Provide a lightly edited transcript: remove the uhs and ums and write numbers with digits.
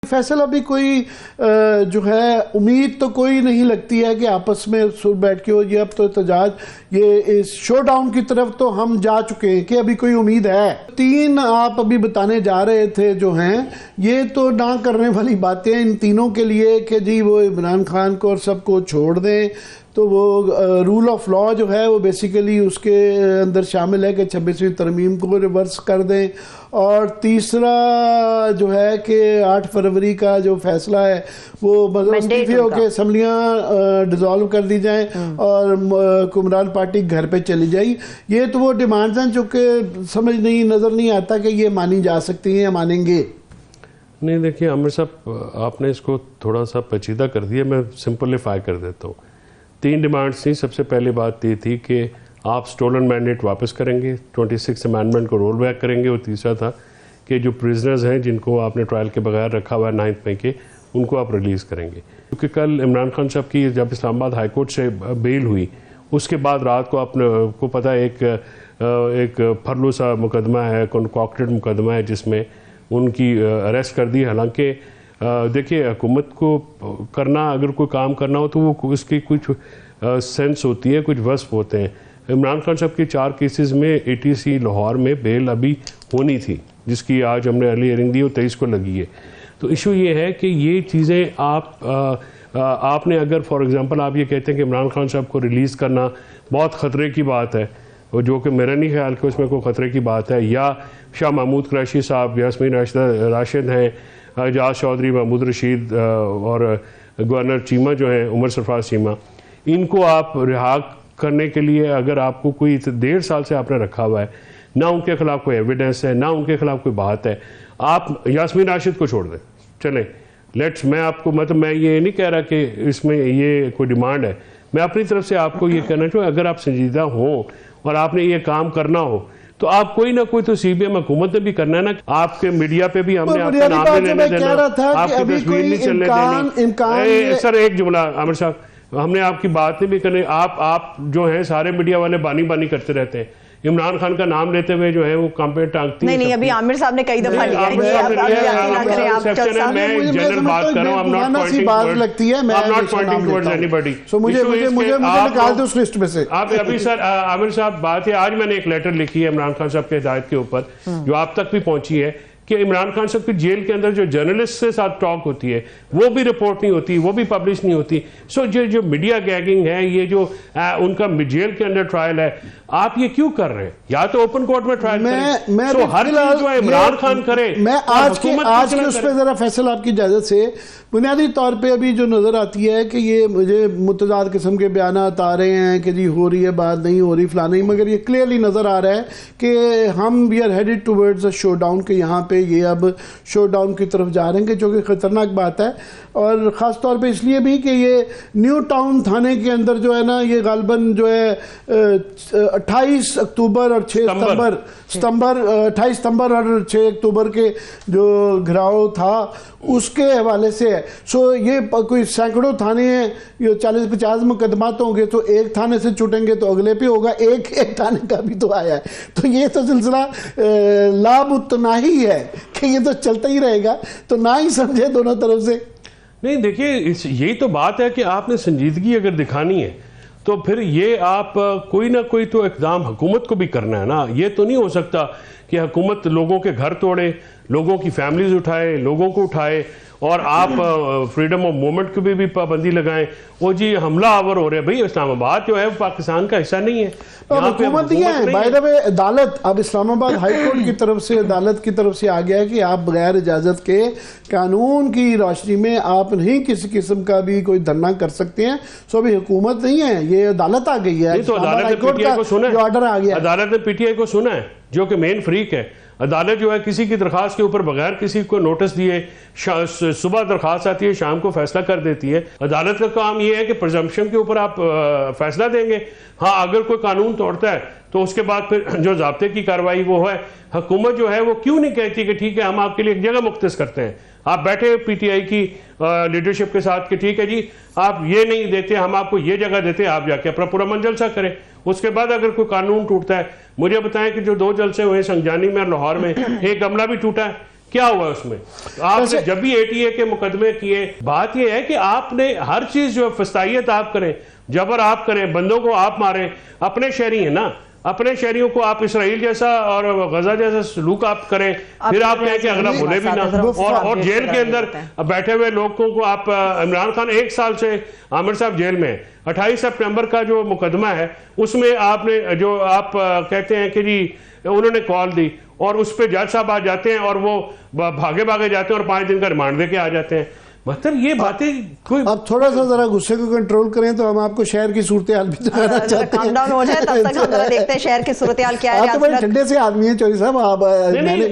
फैसल अभी कोई जो है उम्मीद तो कोई नहीं लगती है कि आपस में सुर बैठ के हो। ये अब तो एहतजाज ये इस शो डाउन की तरफ तो हम जा चुके हैं कि अभी कोई उम्मीद है। 3 आप अभी बताने जा रहे थे जो हैं, ये तो ना करने वाली बातें इन तीनों के लिए कि जी वो इमरान खान को और सबको छोड़ दें। तो वो रूल ऑफ लॉ जो है वो बेसिकली उसके अंदर शामिल है कि 26वीं तरमीम को रिवर्स कर दें। और तीसरा जो है कि 8 फरवरी का जो फैसला है वो इस्तीफे होकर असम्बलियाँ डिज़ोल्व कर दी जाएं और हुक्मरान पार्टी घर पे चली जाए। ये तो वो डिमांड्स हैं जो कि समझ नहीं नज़र नहीं आता कि ये मानी जा सकती हैं या मानेंगे। नहीं देखिए आमिर साहब, आपने इसको थोड़ा सा पेचीदा कर दिया, मैं सिंपलीफाई कर देता हूँ। 3 डिमांड्स थी। सबसे पहली बात ये थी कि आप स्टोलन मैंडेट वापस करेंगे, 26 अमेंडमेंट को रोल बैक करेंगे। और तीसरा था कि जो प्रिजनर्स हैं जिनको आपने ट्रायल के बगैर रखा हुआ है 9 मई के, उनको आप रिलीज़ करेंगे। क्योंकि कल इमरान खान साहब की जब इस्लामाबाद हाई कोर्ट से बेल हुई, उसके बाद रात को आपने को पता है एक फरलू सा मुकदमा है, कॉन्कॉक्टेड मुकदमा है जिसमें उनकी अरेस्ट कर दी। हालांकि देखिए हुकूमत को करना, अगर कोई काम करना हो तो वो उसकी कुछ सेंस होती है, कुछ वस्फ होते हैं। इमरान खान साहब के 4 केसेस में ATC लाहौर में बेल अभी होनी थी, जिसकी आज हमने अर्ली हियरिंग दी और 23 को लगी है। तो इशू ये है कि ये चीज़ें आपने अगर फॉर एग्जांपल आप ये कहते हैं कि इमरान खान साहब को रिलीज़ करना बहुत ख़तरे की बात है, और जो कि मेरा नहीं ख्याल कि उसमें कोई ख़तरे की बात है, या शाह महमूद कुरैशी साहब, यास्मीन राशिद हैं, एजाज चौधरी, महमूद रशीद और गवर्नर चीमा जो हैं उमर सरफराज चीमा, इनको आप रिहा करने के लिए अगर आपको कोई 1.5 साल से आपने रखा हुआ है, ना उनके खिलाफ कोई एविडेंस है, ना उनके खिलाफ कोई बात है, आप यास्मीन राशिद को छोड़ दें। चलें लेट्स, मैं आपको मतलब मैं ये नहीं कह रहा कि इसमें ये कोई डिमांड है, मैं अपनी तरफ से आपको ये कहना चाहूँ, अगर आप संजीदा हों और आपने ये काम करना हो तो आप कोई ना कोई तो CBI हुकूमत ने भी करना है ना। आपके मीडिया पे भी हमने आपका नाम नहीं लेने देना, आपकी तस्वीर नहीं चलने देनी। सर एक जुमला आमिर साहब, हमने आपकी बात नहीं भी करनी। आप जो है सारे मीडिया वाले बानी बानी करते रहते हैं, इमरान खान का नाम लेते हुए जो है वो काम पे टांगती है। नहीं अभी आमिर साहब ने कई दफा लिया है। मुझे निकाल दो उस लिस्ट में से। आप अभी सर आमिर साहब बात है, आज मैंने एक लेटर लिखी है इमरान खान साहब के हिदायत के ऊपर, जो आप तक भी पहुंची है, कि इमरान खान साहब की जेल के अंदर जो जर्नलिस्ट के साथ टॉक होती है वो भी रिपोर्ट नहीं होती, वो भी पब्लिश नहीं होती। सो जो मीडिया गैगिंग है, ये जो उनका जेल के अंदर ट्रायल है, आप ये क्यों कर रहे हैं? या तो ओपन कोर्ट में ट्रायल करें। सो हर चीज जो है इमरान खान करे। मैं आज के उस पर जरा फैसल आपकी इजाजत से बुनियादी तौर पे अभी जो नजर आती है कि ये मुझे मुतजाद किस्म के बयान आ रहे हैं कि जी हो रही है बात, नहीं हो रही फलां नहीं, मगर ये क्लियरली नजर आ रहा है कि हम we are headed towards a showdown, के यहाँ पे ये अब शो डाउन की तरफ जा रहे हैं, जो कि खतरनाक बात है। और ख़ास तौर पे इसलिए भी कि ये न्यू टाउन थाने के अंदर जो है ना, ये गालबन जो है 28 अक्टूबर और 6 सितंबर 28 सितंबर और 6 अक्टूबर के जो घिराव था उसके हवाले से है। सो ये कोई सैकड़ों थाने हैं, ये 40-50 मुकदमात होंगे, तो एक थाने से छूटेंगे तो अगले पे होगा, एक थाने का भी तो आया है। तो ये तो सिलसिला लाभ उतना ही है कि ये तो चलता ही रहेगा, तो ना ही समझे दोनों तरफ से। नहीं देखिए, यही तो बात है कि आपने संजीदगी अगर दिखानी है तो फिर ये आप कोई ना कोई तो इक़दाम हुकूमत को भी करना है ना। ये तो नहीं हो सकता कि हुकूमत लोगों के घर तोड़े, लोगों की फैमिलीज उठाए, लोगों को उठाए, और आप फ्रीडम ऑफ मूवमेंट की भी पाबंदी लगाएं। वो जी हमला आवर हो रहे हैं। भाई इस्लामाबाद जो है वो पाकिस्तान का हिस्सा नहीं है, हुकूमत ही है। बाय द वे अदालत अब इस्लामाबाद हाई कोर्ट की तरफ से, अदालत की तरफ से आ गया है कि आप बगैर इजाजत के कानून की रोशनी में आप नहीं किसी किस्म का भी कोई धरना कर सकते हैं। सो अभी हुकूमत नहीं है, ये अदालत आ गई है। तो अदालत ने PTI को सुना है, ऑर्डर आ गया, अदालत ने PTI को सुना है जो कि मेन फ्रीक है। अदालत जो है किसी की दरखास्त के ऊपर बगैर किसी को नोटिस दिए सुबह दरखास्त आती है, शाम को फैसला कर देती है। अदालत का काम यह है कि प्रिजम्पशन के ऊपर आप फैसला देंगे। हाँ, अगर कोई कानून तोड़ता है तो उसके बाद फिर जो ज़ाब्ते की कार्रवाई वो है। हुकूमत जो है वो क्यों नहीं कहती कि ठीक है हम आपके लिए एक जगह मुख्तस करते हैं। आप बैठे PTI की लीडरशिप के साथ कि ठीक है जी आप ये नहीं देते, हम आपको ये जगह देते हैं, आप जाके अपना पूरा मंजलसा करें। उसके बाद अगर कोई कानून टूटता है, मुझे बताएं कि जो 2 जलसे हुए संजानी में और लाहौर में, एक गमला भी टूटा है। क्या हुआ उसमें? आपने जब भी एटीए के मुकदमे किए, बात यह है कि आपने हर चीज जो फस्तायत आप करें, जबर आप करें, बंदों को आप मारें, अपने शहरी हैं ना, अपने शहरियों को आप इसराइल जैसा और गजा जैसा सलूक आप करें, फिर आप कहें कि अगला भूले भी ना। और जेल के अंदर बैठे हुए लोगों को आप, इमरान खान 1 साल से आमिर साहब जेल में है, 28 सितंबर का जो मुकदमा है उसमें आपने जो आप कहते हैं कि जी उन्होंने कॉल दी और उस पर जज साहब आ जाते हैं और वो भागे भागे जाते हैं और 5 दिन का रिमांड दे के आ जाते हैं। मतलब ये बातें कोई, अब थोड़ा सा जरा गुस्से को कंट्रोल करें तो हम आपको शहर की सूरत हाल भी दिखाना चाहते हैं। काम डाउन हो जाए तब तक हम जरा देखते हैं शहर की सूरत हाल क्या है। आप तो बड़े ठंडे से आदमी हैं चौधरी साहब, आप नहीं,